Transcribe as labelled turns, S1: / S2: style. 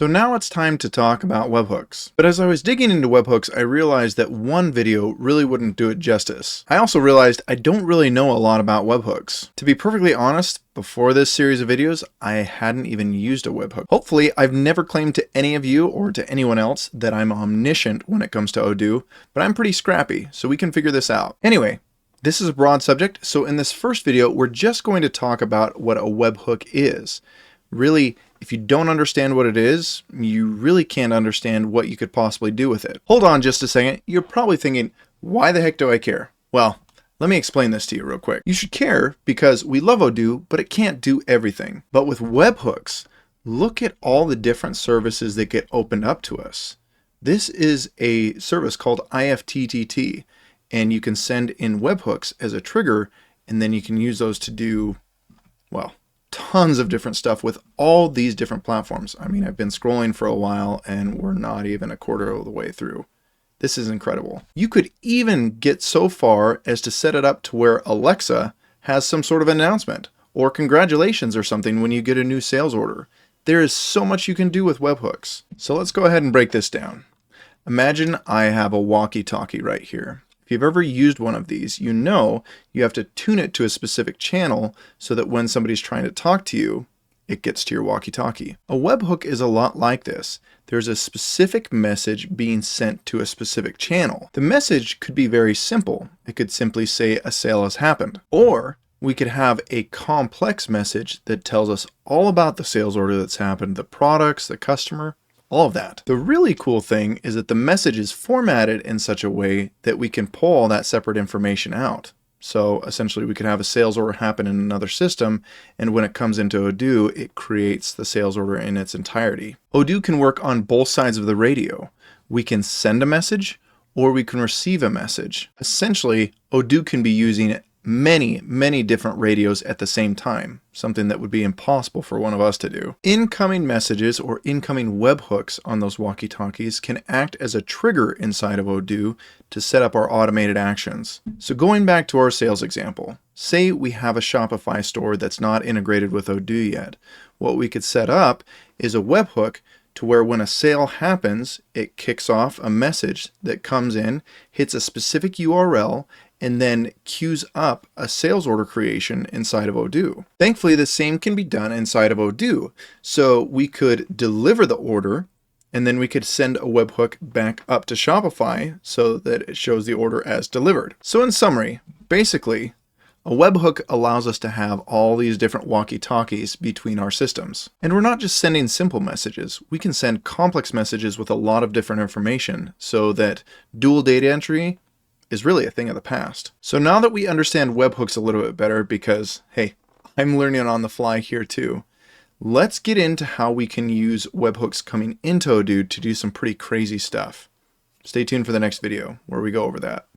S1: So now it's time to talk about webhooks. But as I was digging into webhooks, I realized that one video really wouldn't do it justice. I also realized I don't really know a lot about webhooks. To be perfectly honest, before this series of videos, I hadn't even used a webhook. Hopefully, I've never claimed to any of you or to anyone else that I'm omniscient when it comes to Odoo, but I'm pretty scrappy, so we can figure this out. Anyway, this is a broad subject, so in this first video, we're just going to talk about what a webhook is. Really, if you don't understand what it is, you really can't understand what you could possibly do with it. Hold on just a second. You're probably thinking, why the heck do I care? Well, let me explain this to you real quick. You should care because we love Odoo, but it can't do everything. But with webhooks, look at all the different services that get opened up to us. This is a service called IFTTT, and you can send in webhooks as a trigger, and then you can use those to do, well, tons of different stuff with all these different platforms. I mean, I've been scrolling for a while and we're not even a quarter of the way through. This is incredible. You could even get so far as to set it up to where Alexa has some sort of announcement or congratulations or something when you get a new sales order. There is so much you can do with webhooks. So let's go ahead and break this down. Imagine I have a walkie-talkie right here. If you've ever used one of these, you know you have to tune it to a specific channel so that when somebody's trying to talk to you, it gets to your walkie-talkie. A webhook is a lot like this. There's a specific message being sent to a specific channel. The message could be very simple. It could simply say a sale has happened. Or we could have a complex message that tells us all about the sales order that's happened, the products, the customer, all of that. The really cool thing is that the message is formatted in such a way that we can pull all that separate information out. So essentially we could have a sales order happen in another system, and when it comes into Odoo, it creates the sales order in its entirety. Odoo can work on both sides of the radio. We can send a message or we can receive a message. Essentially, Odoo can be using many different radios at the same time, something that would be impossible for one of us to do. Incoming messages or incoming webhooks on those walkie-talkies can act as a trigger inside of Odoo to set up our automated actions. So going back to our sales example, say we have a Shopify store that's not integrated with Odoo yet. What we could set up is a webhook to where when a sale happens, it kicks off a message that comes in, hits a specific URL, and then queues up a sales order creation inside of Odoo. Thankfully, the same can be done inside of Odoo. So we could deliver the order, and then we could send a webhook back up to Shopify so that it shows the order as delivered. So in summary, basically, a webhook allows us to have all these different walkie-talkies between our systems. And we're not just sending simple messages. We can send complex messages with a lot of different information so that dual data entry is really a thing of the past. So now that we understand webhooks a little bit better, because hey, I'm learning on the fly here too, let's get into how we can use webhooks coming into Odoo to do some pretty crazy stuff. Stay tuned for the next video where we go over that.